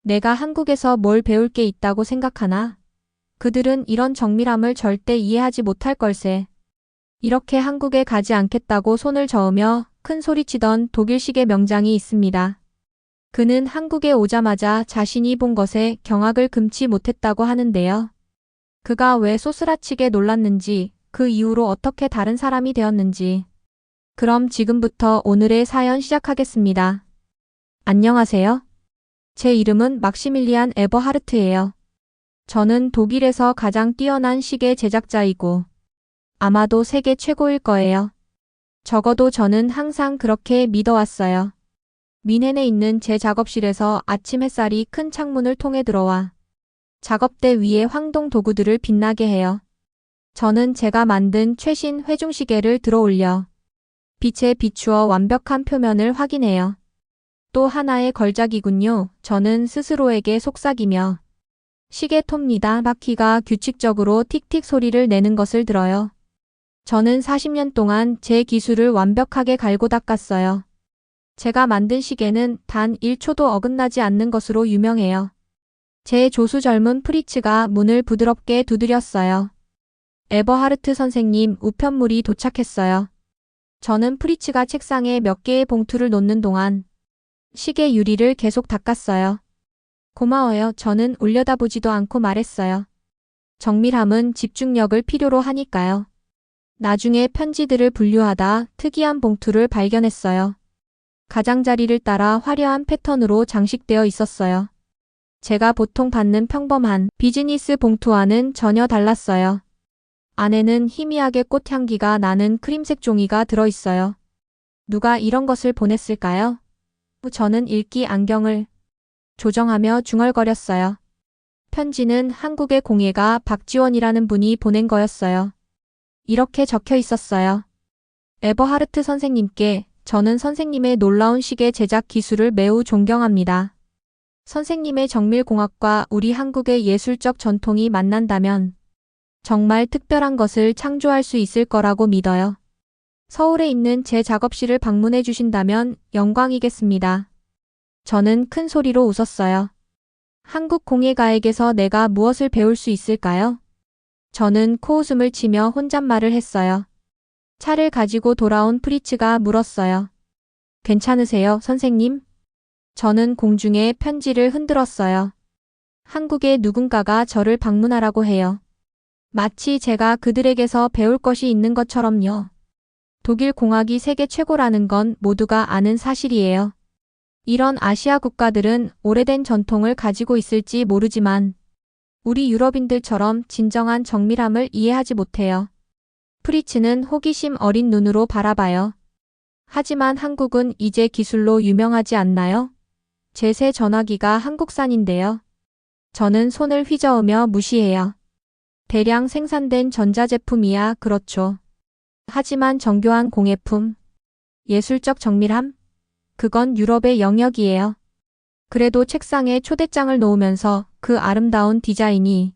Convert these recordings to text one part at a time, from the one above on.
내가 한국에서 뭘 배울 게 있다고 생각하나? 그들은 이런 정밀함을 절대 이해하지 못할 걸세. 이렇게 한국에 가지 않겠다고 손을 저으며 큰 소리치던 독일식의 명장이 있습니다. 그는 한국에 오자마자 자신이 본 것에 경악을 금치 못했다고 하는데요. 그가 왜 소스라치게 놀랐는지, 그 이후로 어떻게 다른 사람이 되었는지. 그럼 지금부터 오늘의 사연 시작하겠습니다. 안녕하세요. 제 이름은 막시밀리안 에버하르트예요. 저는 독일에서 가장 뛰어난 시계 제작자이고 아마도 세계 최고일 거예요. 적어도 저는 항상 그렇게 믿어왔어요. 뮌헨에 있는 제 작업실에서 아침 햇살이 큰 창문을 통해 들어와 작업대 위에 황동 도구들을 빛나게 해요. 저는 제가 만든 최신 회중시계를 들어올려 빛에 비추어 완벽한 표면을 확인해요. 또 하나의 걸작이군요. 저는 스스로에게 속삭이며 시계 톱니다. 바퀴가 규칙적으로 틱틱 소리를 내는 것을 들어요. 저는 40년 동안 제 기술을 완벽하게 갈고 닦았어요. 제가 만든 시계는 단 1초도 어긋나지 않는 것으로 유명해요. 제 조수 젊은 프리츠가 문을 부드럽게 두드렸어요. 에버하르트 선생님, 우편물이 도착했어요. 저는 프리츠가 책상에 몇 개의 봉투를 놓는 동안 시계 유리를 계속 닦았어요. 고마워요. 저는 올려다보지도 않고 말했어요. 정밀함은 집중력을 필요로 하니까요. 나중에 편지들을 분류하다 특이한 봉투를 발견했어요. 가장자리를 따라 화려한 패턴으로 장식되어 있었어요. 제가 보통 받는 평범한 비즈니스 봉투와는 전혀 달랐어요. 안에는 희미하게 꽃향기가 나는 크림색 종이가 들어있어요. 누가 이런 것을 보냈을까요? 저는 읽기 안경을 조정하며 중얼거렸어요. 편지는 한국의 공예가 박지원이라는 분이 보낸 거였어요. 이렇게 적혀 있었어요. 에버하르트 선생님께 저는 선생님의 놀라운 시계 제작 기술을 매우 존경합니다. 선생님의 정밀공학과 우리 한국의 예술적 전통이 만난다면 정말 특별한 것을 창조할 수 있을 거라고 믿어요. 서울에 있는 제 작업실을 방문해 주신다면 영광이겠습니다. 저는 큰 소리로 웃었어요. 한국 공예가에게서 내가 무엇을 배울 수 있을까요? 저는 코웃음을 치며 혼잣말을 했어요. 차를 가지고 돌아온 프리츠가 물었어요. 괜찮으세요, 선생님? 저는 공중에 편지를 흔들었어요. 한국의 누군가가 저를 방문하라고 해요. 마치 제가 그들에게서 배울 것이 있는 것처럼요. 독일 공학이 세계 최고라는 건 모두가 아는 사실이에요. 이런 아시아 국가들은 오래된 전통을 가지고 있을지 모르지만 우리 유럽인들처럼 진정한 정밀함을 이해하지 못해요. 프리츠는 호기심 어린 눈으로 바라봐요. 하지만 한국은 이제 기술로 유명하지 않나요? 제 새 전화기가 한국산인데요. 저는 손을 휘저으며 무시해요. 대량 생산된 전자제품이야 그렇죠. 하지만 정교한 공예품, 예술적 정밀함? 그건 유럽의 영역이에요. 그래도 책상에 초대장을 놓으면서 그 아름다운 디자인이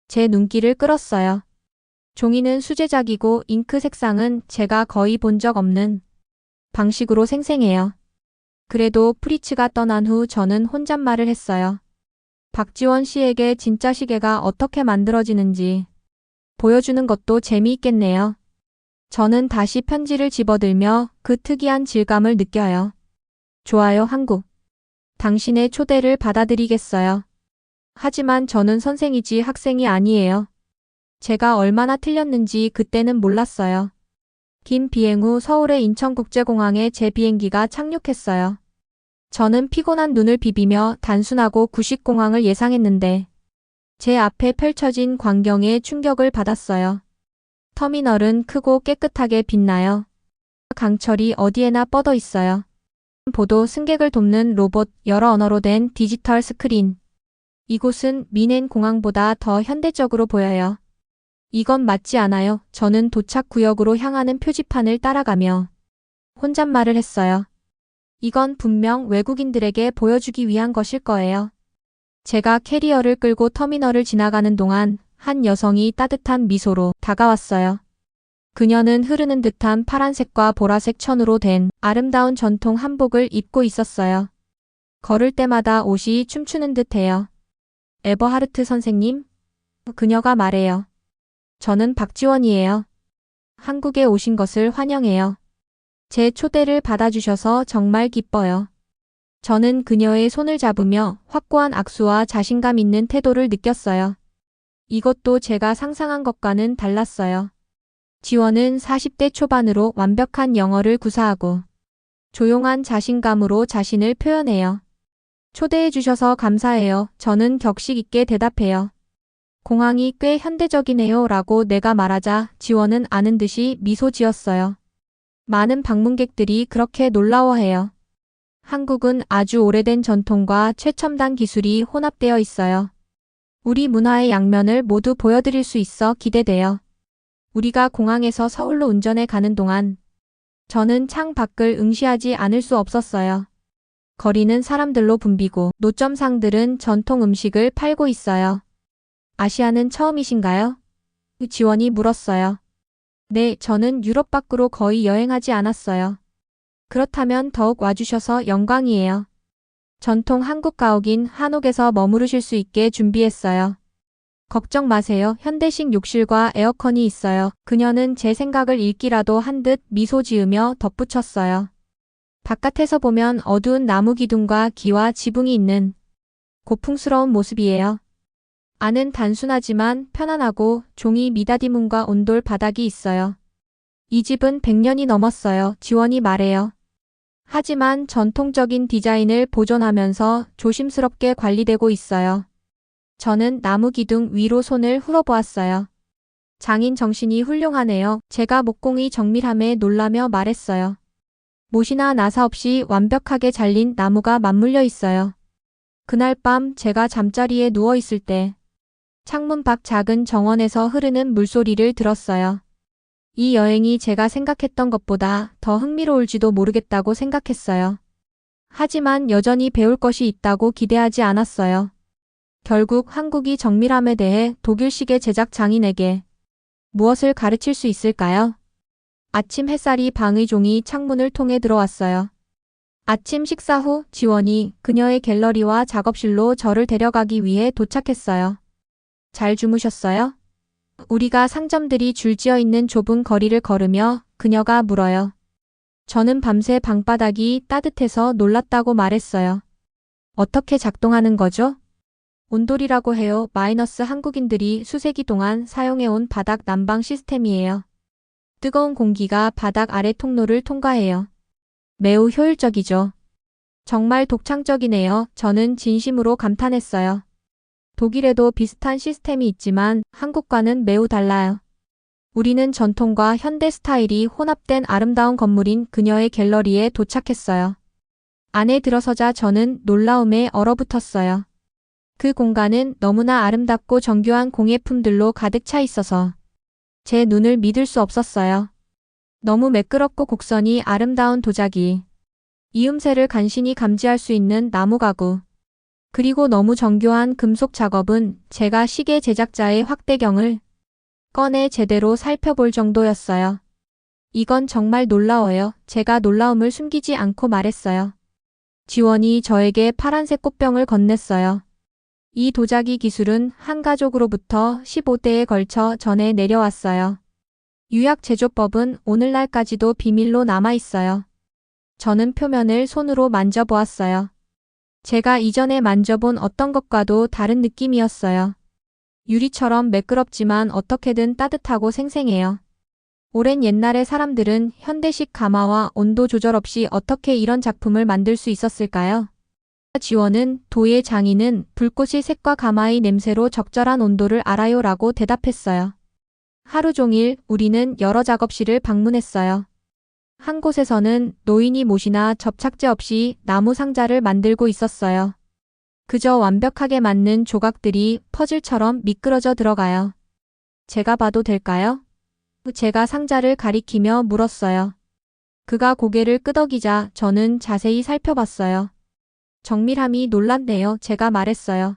제 눈길을 끌었어요. 종이는 수제작이고 잉크 색상은 제가 거의 본 적 없는 방식으로 생생해요. 그래도 프리츠가 떠난 후 저는 혼잣말을 했어요. 박지원 씨에게 진짜 시계가 어떻게 만들어지는지 보여주는 것도 재미있겠네요. 저는 다시 편지를 집어들며 그 특이한 질감을 느껴요. 좋아요, 한국. 당신의 초대를 받아들이겠어요. 하지만 저는 선생이지 학생이 아니에요. 제가 얼마나 틀렸는지 그때는 몰랐어요. 긴 비행 후 서울의 인천국제공항에 제 비행기가 착륙했어요. 저는 피곤한 눈을 비비며 단순하고 구식 공항을 예상했는데 제 앞에 펼쳐진 광경에 충격을 받았어요. 터미널은 크고 깨끗하게 빛나요. 강철이 어디에나 뻗어 있어요. 보도 승객을 돕는 로봇, 여러 언어로 된 디지털 스크린. 이곳은 뮌헨 공항보다 더 현대적으로 보여요. 이건 맞지 않아요. 저는 도착 구역으로 향하는 표지판을 따라가며 혼잣말을 했어요. 이건 분명 외국인들에게 보여주기 위한 것일 거예요. 제가 캐리어를 끌고 터미널을 지나가는 동안 한 여성이 따뜻한 미소로 다가왔어요. 그녀는 흐르는 듯한 파란색과 보라색 천으로 된 아름다운 전통 한복을 입고 있었어요. 걸을 때마다 옷이 춤추는 듯해요. 에버하르트 선생님? 그녀가 말해요. 저는 박지원이에요. 한국에 오신 것을 환영해요. 제 초대를 받아주셔서 정말 기뻐요. 저는 그녀의 손을 잡으며 확고한 악수와 자신감 있는 태도를 느꼈어요. 이것도 제가 상상한 것과는 달랐어요. 지원은 40대 초반으로 완벽한 영어를 구사하고 조용한 자신감으로 자신을 표현해요. 초대해 주셔서 감사해요. 저는 격식 있게 대답해요. 공항이 꽤 현대적이네요 라고 내가 말하자 지원은 아는 듯이 미소 지었어요. 많은 방문객들이 그렇게 놀라워해요. 한국은 아주 오래된 전통과 최첨단 기술이 혼합되어 있어요. 우리 문화의 양면을 모두 보여드릴 수 있어 기대돼요. 우리가 공항에서 서울로 운전해 가는 동안 저는 창 밖을 응시하지 않을 수 없었어요. 거리는 사람들로 붐비고 노점상들은 전통 음식을 팔고 있어요. 아시아는 처음이신가요? 지원이 물었어요. 네, 저는 유럽 밖으로 거의 여행하지 않았어요. 그렇다면 더욱 와주셔서 영광이에요. 전통 한국 가옥인 한옥에서 머무르실 수 있게 준비했어요. 걱정 마세요. 현대식 욕실과 에어컨이 있어요. 그녀는 제 생각을 읽기라도 한 듯 미소 지으며 덧붙였어요. 바깥에서 보면 어두운 나무 기둥과 기와 지붕이 있는 고풍스러운 모습이에요. 안은 단순하지만 편안하고 종이 미닫이문과 온돌 바닥이 있어요. 이 집은 100년이 넘었어요. 지원이 말해요. 하지만 전통적인 디자인을 보존하면서 조심스럽게 관리되고 있어요. 저는 나무 기둥 위로 손을 풀어보았어요. 장인 정신이 훌륭하네요. 제가 목공의 정밀함에 놀라며 말했어요. 못이나 나사 없이 완벽하게 잘린 나무가 맞물려 있어요. 그날 밤 제가 잠자리에 누워 있을 때 창문 밖 작은 정원에서 흐르는 물소리를 들었어요. 이 여행이 제가 생각했던 것보다 더 흥미로울지도 모르겠다고 생각했어요. 하지만 여전히 배울 것이 있다고 기대하지 않았어요. 결국 한국이 정밀함에 대해 독일식의 제작 장인에게 무엇을 가르칠 수 있을까요? 아침 햇살이 방의 종이 창문을 통해 들어왔어요. 아침 식사 후 지원이 그녀의 갤러리와 작업실로 저를 데려가기 위해 도착했어요. 잘 주무셨어요? 우리가 상점들이 줄지어 있는 좁은 거리를 걸으며 그녀가 물어요. 저는 밤새 방바닥이 따뜻해서 놀랐다고 말했어요. 어떻게 작동하는 거죠? 온돌이라고 해요. 마이너스 한국인들이 수세기 동안 사용해온 바닥 난방 시스템이에요. 뜨거운 공기가 바닥 아래 통로를 통과해요. 매우 효율적이죠. 정말 독창적이네요. 저는 진심으로 감탄했어요. 독일에도 비슷한 시스템이 있지만 한국과는 매우 달라요. 우리는 전통과 현대 스타일이 혼합된 아름다운 건물인 그녀의 갤러리에 도착했어요. 안에 들어서자 저는 놀라움에 얼어붙었어요. 그 공간은 너무나 아름답고 정교한 공예품들로 가득 차 있어서 제 눈을 믿을 수 없었어요. 너무 매끄럽고 곡선이 아름다운 도자기, 이음새를 간신히 감지할 수 있는 나무 가구, 그리고 너무 정교한 금속 작업은 제가 시계 제작자의 확대경을 꺼내 제대로 살펴볼 정도였어요. 이건 정말 놀라워요. 제가 놀라움을 숨기지 않고 말했어요. 지원이 저에게 파란색 꽃병을 건넸어요. 이 도자기 기술은 한 가족으로부터 15대에 걸쳐 전해 내려왔어요. 유약 제조법은 오늘날까지도 비밀로 남아있어요. 저는 표면을 손으로 만져보았어요. 제가 이전에 만져본 어떤 것과도 다른 느낌이었어요. 유리처럼 매끄럽지만 어떻게든 따뜻하고 생생해요. 오랜 옛날의 사람들은 현대식 가마와 온도 조절 없이 어떻게 이런 작품을 만들 수 있었을까요? 지원은 도예 장인은 불꽃의 색과 가마의 냄새로 적절한 온도를 알아요 라고 대답했어요. 하루 종일 우리는 여러 작업실을 방문했어요. 한 곳에서는 노인이 못이나 접착제 없이 나무 상자를 만들고 있었어요. 그저 완벽하게 맞는 조각들이 퍼즐처럼 미끄러져 들어가요. 제가 봐도 될까요? 제가 상자를 가리키며 물었어요. 그가 고개를 끄덕이자 저는 자세히 살펴봤어요. 정밀함이 놀랍네요. 제가 말했어요.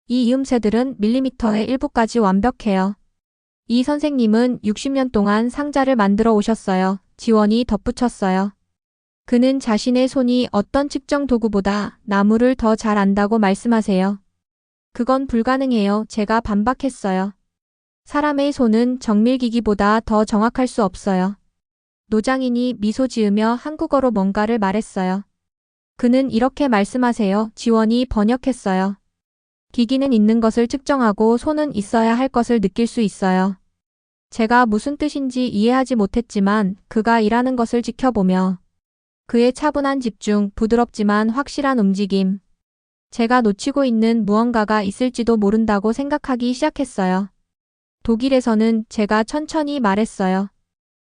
이 이음새들은 밀리미터의 일부까지 완벽해요. 이 선생님은 60년 동안 상자를 만들어 오셨어요. 지원이 덧붙였어요. 그는 자신의 손이 어떤 측정 도구보다 나무를 더 잘 안다고 말씀하세요. 그건 불가능해요. 제가 반박했어요. 사람의 손은 정밀기기보다 더 정확할 수 없어요. 노장인이 미소 지으며 한국어로 뭔가를 말했어요. 그는 이렇게 말씀하세요. 지원이 번역했어요. 기기는 있는 것을 측정하고 손은 있어야 할 것을 느낄 수 있어요. 제가 무슨 뜻인지 이해하지 못했지만 그가 일하는 것을 지켜보며 그의 차분한 집중, 부드럽지만 확실한 움직임. 제가 놓치고 있는 무언가가 있을지도 모른다고 생각하기 시작했어요. 독일에서는 제가 천천히 말했어요.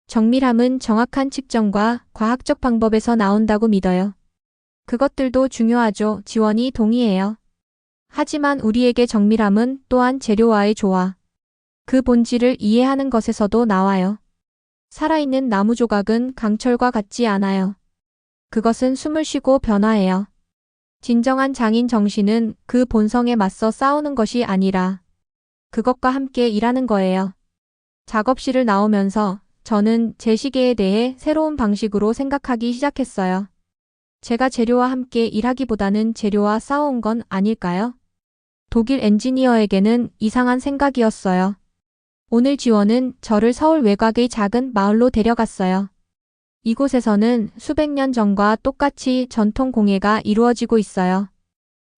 정밀함은 정확한 측정과 과학적 방법에서 나온다고 믿어요. 그것들도 중요하죠. 지원이 동의해요. 하지만 우리에게 정밀함은 또한 재료와의 조화, 그 본질을 이해하는 것에서도 나와요. 살아있는 나무 조각은 강철과 같지 않아요. 그것은 숨을 쉬고 변화해요. 진정한 장인 정신은 그 본성에 맞서 싸우는 것이 아니라 그것과 함께 일하는 거예요. 작업실을 나오면서 저는 제 시계에 대해 새로운 방식으로 생각하기 시작했어요. 제가 재료와 함께 일하기보다는 재료와 싸워온 건 아닐까요? 독일 엔지니어에게는 이상한 생각이었어요. 오늘 지원은 저를 서울 외곽의 작은 마을로 데려갔어요. 이곳에서는 수백 년 전과 똑같이 전통 공예가 이루어지고 있어요.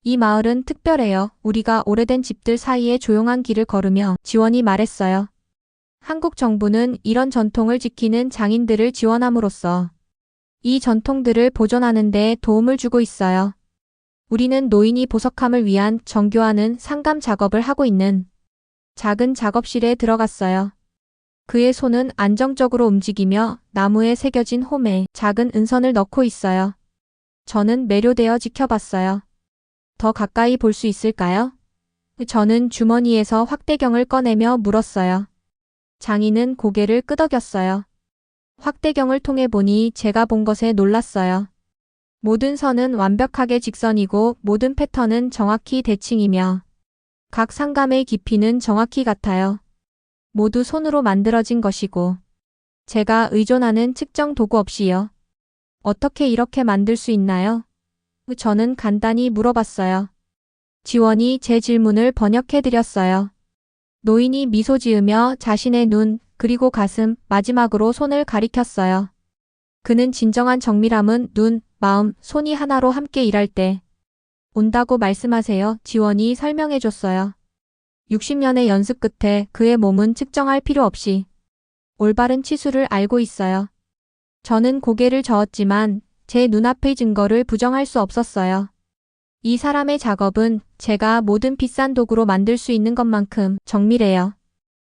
이 마을은 특별해요. 우리가 오래된 집들 사이에 조용한 길을 걸으며 지원이 말했어요. 한국 정부는 이런 전통을 지키는 장인들을 지원함으로써 이 전통들을 보존하는 데 도움을 주고 있어요. 우리는 노인이 보석함을 위한 정교하는 상감 작업을 하고 있는 작은 작업실에 들어갔어요. 그의 손은 안정적으로 움직이며 나무에 새겨진 홈에 작은 은선을 넣고 있어요. 저는 매료되어 지켜봤어요. 더 가까이 볼 수 있을까요? 저는 주머니에서 확대경을 꺼내며 물었어요. 장인은 고개를 끄덕였어요. 확대경을 통해 보니 제가 본 것에 놀랐어요. 모든 선은 완벽하게 직선이고 모든 패턴은 정확히 대칭이며 각 상감의 깊이는 정확히 같아요. 모두 손으로 만들어진 것이고 제가 의존하는 측정 도구 없이요. 어떻게 이렇게 만들 수 있나요? 저는 간단히 물어봤어요. 지원이 제 질문을 번역해드렸어요. 노인이 미소 지으며 자신의 눈, 그리고 가슴, 마지막으로 손을 가리켰어요. 그는 진정한 정밀함은 눈, 마음, 손이 하나로 함께 일할 때 온다고 말씀하세요. 지원이 설명해줬어요. 60년의 연습 끝에 그의 몸은 측정할 필요 없이 올바른 치수를 알고 있어요. 저는 고개를 저었지만 제 눈앞의 증거를 부정할 수 없었어요. 이 사람의 작업은 제가 모든 비싼 도구로 만들 수 있는 것만큼 정밀해요.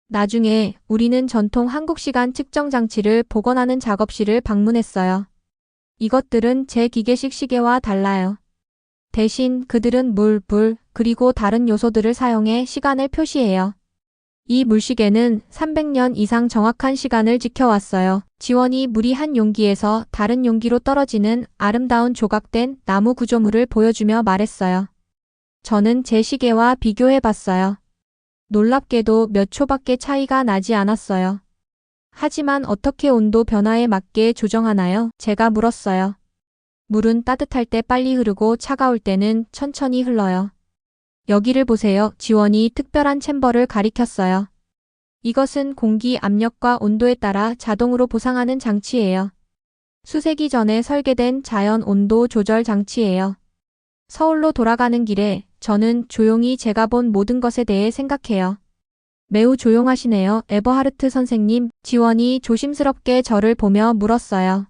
나중에 우리는 전통 한국 시간 측정 장치를 복원하는 작업실을 방문했어요. 이것들은 제 기계식 시계와 달라요. 대신 그들은 물, 불, 그리고 다른 요소들을 사용해 시간을 표시해요. 이 물시계는 300년 이상 정확한 시간을 지켜왔어요. 지원이 물이 한 용기에서 다른 용기로 떨어지는 아름다운 조각된 나무 구조물을 보여주며 말했어요. 저는 제 시계와 비교해봤어요. 놀랍게도 몇 초밖에 차이가 나지 않았어요. 하지만 어떻게 온도 변화에 맞게 조정하나요? 제가 물었어요. 물은 따뜻할 때 빨리 흐르고 차가울 때는 천천히 흘러요. 여기를 보세요. 지원이 특별한 챔버를 가리켰어요. 이것은 공기 압력과 온도에 따라 자동으로 보상하는 장치예요. 수세기 전에 설계된 자연 온도 조절 장치예요. 서울로 돌아가는 길에 저는 조용히 제가 본 모든 것에 대해 생각해요. 매우 조용하시네요. 에버하르트 선생님. 지원이 조심스럽게 저를 보며 물었어요.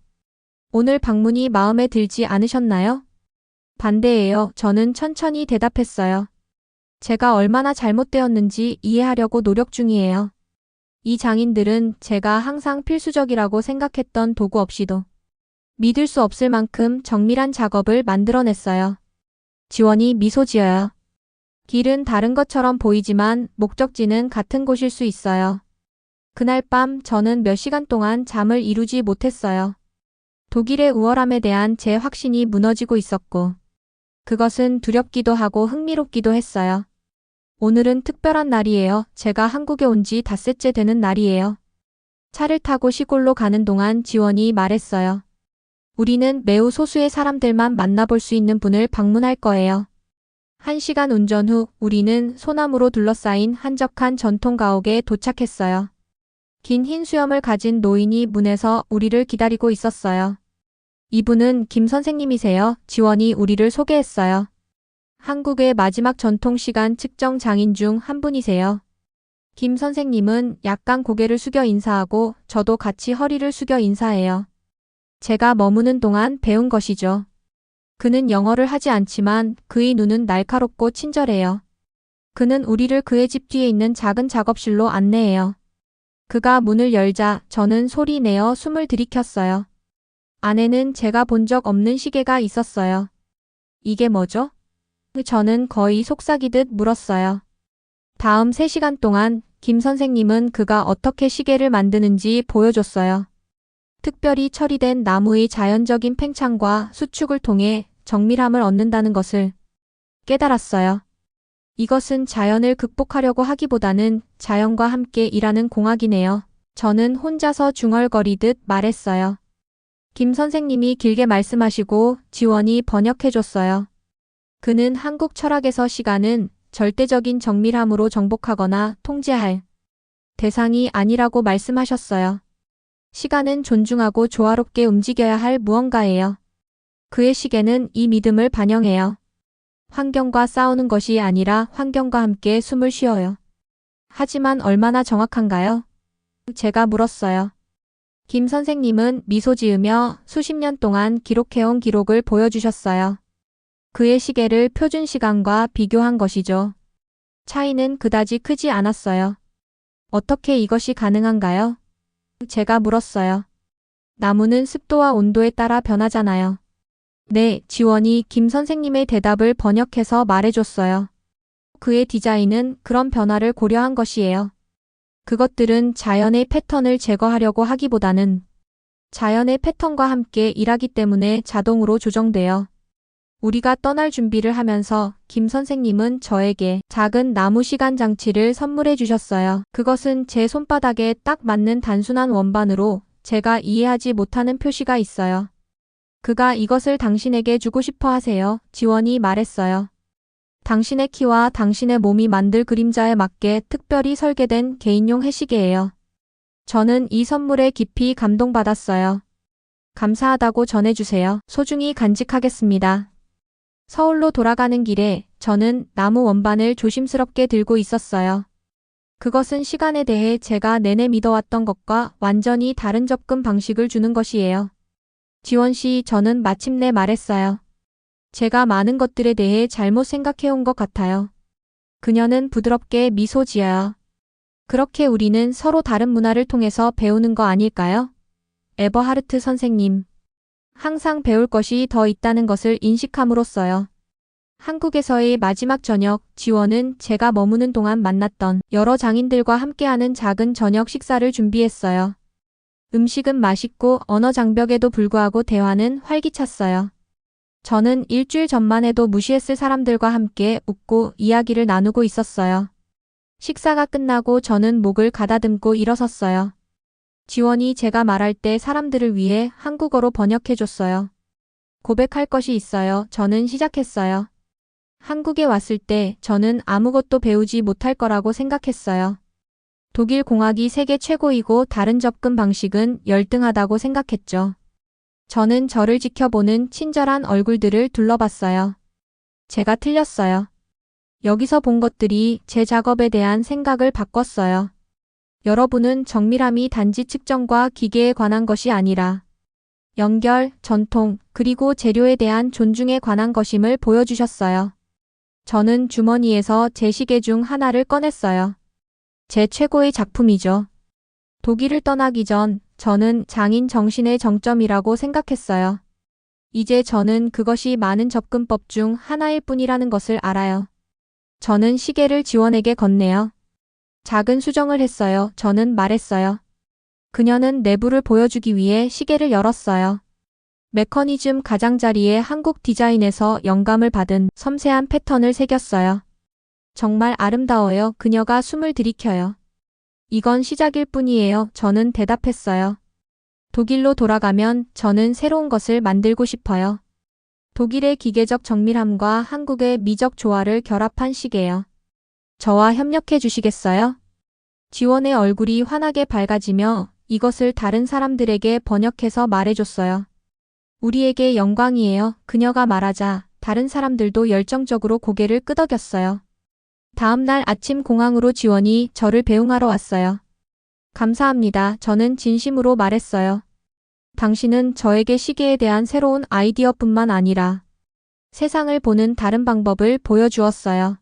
오늘 방문이 마음에 들지 않으셨나요? 반대예요. 저는 천천히 대답했어요. 제가 얼마나 잘못되었는지 이해하려고 노력 중이에요. 이 장인들은 제가 항상 필수적이라고 생각했던 도구 없이도 믿을 수 없을 만큼 정밀한 작업을 만들어냈어요. 지원이 미소 지어요. 길은 다른 것처럼 보이지만 목적지는 같은 곳일 수 있어요. 그날 밤 저는 몇 시간 동안 잠을 이루지 못했어요. 독일의 우월함에 대한 제 확신이 무너지고 있었고 그것은 두렵기도 하고 흥미롭기도 했어요. 오늘은 특별한 날이에요. 제가 한국에 온 지 닷새째 되는 날이에요. 차를 타고 시골로 가는 동안 지원이 말했어요. 우리는 매우 소수의 사람들만 만나볼 수 있는 분을 방문할 거예요. 1시간 운전 후 우리는 소나무로 둘러싸인 한적한 전통 가옥에 도착했어요. 긴 흰 수염을 가진 노인이 문에서 우리를 기다리고 있었어요. 이분은 김 선생님이세요. 지원이 우리를 소개했어요. 한국의 마지막 전통 시간 측정 장인 중 한 분이세요. 김 선생님은 약간 고개를 숙여 인사하고 저도 같이 허리를 숙여 인사해요. 제가 머무는 동안 배운 것이죠. 그는 영어를 하지 않지만 그의 눈은 날카롭고 친절해요. 그는 우리를 그의 집 뒤에 있는 작은 작업실로 안내해요. 그가 문을 열자 저는 소리 내어 숨을 들이켰어요. 안에는 제가 본 적 없는 시계가 있었어요. 이게 뭐죠? 저는 거의 속삭이듯 물었어요. 다음 3시간 동안 김 선생님은 그가 어떻게 시계를 만드는지 보여줬어요. 특별히 처리된 나무의 자연적인 팽창과 수축을 통해 정밀함을 얻는다는 것을 깨달았어요. 이것은 자연을 극복하려고 하기보다는 자연과 함께 일하는 공학이네요. 저는 혼자서 중얼거리듯 말했어요. 김 선생님이 길게 말씀하시고 지원이 번역해줬어요. 그는 한국 철학에서 시간은 절대적인 정밀함으로 정복하거나 통제할 대상이 아니라고 말씀하셨어요. 시간은 존중하고 조화롭게 움직여야 할 무언가예요. 그의 시계는 이 믿음을 반영해요. 환경과 싸우는 것이 아니라 환경과 함께 숨을 쉬어요. 하지만 얼마나 정확한가요? 제가 물었어요. 김 선생님은 미소 지으며 수십 년 동안 기록해온 기록을 보여주셨어요. 그의 시계를 표준 시간과 비교한 것이죠. 차이는 그다지 크지 않았어요. 어떻게 이것이 가능한가요? 제가 물었어요. 나무는 습도와 온도에 따라 변하잖아요. 네, 지원이 김 선생님의 대답을 번역해서 말해줬어요. 그의 디자인은 그런 변화를 고려한 것이에요. 그것들은 자연의 패턴을 제거하려고 하기보다는 자연의 패턴과 함께 일하기 때문에 자동으로 조정돼요. 우리가 떠날 준비를 하면서 김 선생님은 저에게 작은 나무 시간 장치를 선물해 주셨어요. 그것은 제 손바닥에 딱 맞는 단순한 원반으로 제가 이해하지 못하는 표시가 있어요. 그가 이것을 당신에게 주고 싶어 하세요. 지원이 말했어요. 당신의 키와 당신의 몸이 만들 그림자에 맞게 특별히 설계된 개인용 해시계예요. 저는 이 선물에 깊이 감동받았어요. 감사하다고 전해주세요. 소중히 간직하겠습니다. 서울로 돌아가는 길에 저는 나무 원반을 조심스럽게 들고 있었어요. 그것은 시간에 대해 제가 내내 믿어왔던 것과 완전히 다른 접근 방식을 주는 것이에요. 지원 씨, 저는 마침내 말했어요. 제가 많은 것들에 대해 잘못 생각해온 것 같아요. 그녀는 부드럽게 미소 지어요. 그렇게 우리는 서로 다른 문화를 통해서 배우는 거 아닐까요? 에버하르트 선생님. 항상 배울 것이 더 있다는 것을 인식함으로써요. 한국에서의 마지막 저녁, 지원은 제가 머무는 동안 만났던 여러 장인들과 함께하는 작은 저녁 식사를 준비했어요. 음식은 맛있고 언어 장벽에도 불구하고 대화는 활기찼어요. 저는 일주일 전만 해도 무시했을 사람들과 함께 웃고 이야기를 나누고 있었어요. 식사가 끝나고 저는 목을 가다듬고 일어섰어요. 지원이 제가 말할 때 사람들을 위해 한국어로 번역해줬어요. 고백할 것이 있어요. 저는 시작했어요. 한국에 왔을 때 저는 아무것도 배우지 못할 거라고 생각했어요. 독일 공학이 세계 최고이고 다른 접근 방식은 열등하다고 생각했죠. 저는 저를 지켜보는 친절한 얼굴들을 둘러봤어요. 제가 틀렸어요. 여기서 본 것들이 제 작업에 대한 생각을 바꿨어요. 여러분은 정밀함이 단지 측정과 기계에 관한 것이 아니라 연결, 전통, 그리고 재료에 대한 존중에 관한 것임을 보여주셨어요. 저는 주머니에서 제 시계 중 하나를 꺼냈어요. 제 최고의 작품이죠. 독일을 떠나기 전 저는 장인 정신의 정점이라고 생각했어요. 이제 저는 그것이 많은 접근법 중 하나일 뿐이라는 것을 알아요. 저는 시계를 지원에게 건네요. 작은 수정을 했어요. 저는 말했어요. 그녀는 내부를 보여주기 위해 시계를 열었어요. 메커니즘 가장자리에 한국 디자인에서 영감을 받은 섬세한 패턴을 새겼어요. 정말 아름다워요. 그녀가 숨을 들이켜요. 이건 시작일 뿐이에요. 저는 대답했어요. 독일로 돌아가면 저는 새로운 것을 만들고 싶어요. 독일의 기계적 정밀함과 한국의 미적 조화를 결합한 시계요. 저와 협력해 주시겠어요? 지원의 얼굴이 환하게 밝아지며 이것을 다른 사람들에게 번역해서 말해줬어요. 우리에게 영광이에요. 그녀가 말하자 다른 사람들도 열정적으로 고개를 끄덕였어요. 다음 날 아침 공항으로 지원이 저를 배웅하러 왔어요. 감사합니다. 저는 진심으로 말했어요. 당신은 저에게 시계에 대한 새로운 아이디어뿐만 아니라 세상을 보는 다른 방법을 보여주었어요.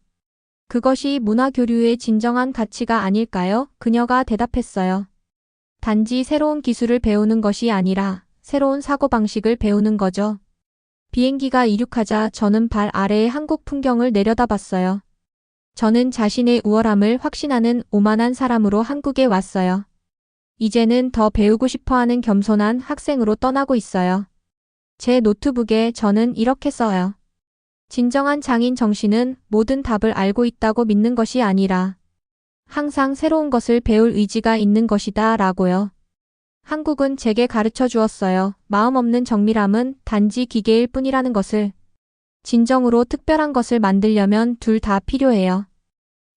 그것이 문화교류의 진정한 가치가 아닐까요? 그녀가 대답했어요. 단지 새로운 기술을 배우는 것이 아니라 새로운 사고방식을 배우는 거죠. 비행기가 이륙하자 저는 발 아래의 한국 풍경을 내려다봤어요. 저는 자신의 우월함을 확신하는 오만한 사람으로 한국에 왔어요. 이제는 더 배우고 싶어하는 겸손한 학생으로 떠나고 있어요. 제 노트북에 저는 이렇게 써요. 진정한 장인 정신은 모든 답을 알고 있다고 믿는 것이 아니라 항상 새로운 것을 배울 의지가 있는 것이다 라고요. 한국은 제게 가르쳐 주었어요. 마음 없는 정밀함은 단지 기계일 뿐이라는 것을. 진정으로 특별한 것을 만들려면 둘 다 필요해요.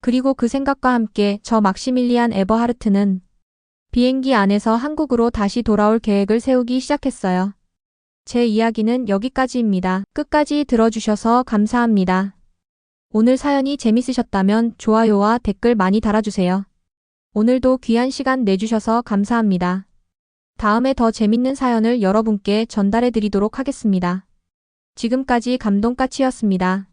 그리고 그 생각과 함께 저 막시밀리안 에버하르트는 비행기 안에서 한국으로 다시 돌아올 계획을 세우기 시작했어요. 제 이야기는 여기까지입니다. 끝까지 들어주셔서 감사합니다. 오늘 사연이 재밌으셨다면 좋아요와 댓글 많이 달아주세요. 오늘도 귀한 시간 내주셔서 감사합니다. 다음에 더 재밌는 사연을 여러분께 전달해 드리도록 하겠습니다. 지금까지 감동까치였습니다.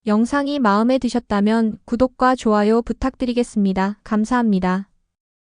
영상이 마음에 드셨다면 구독과 좋아요 부탁드리겠습니다. 감사합니다.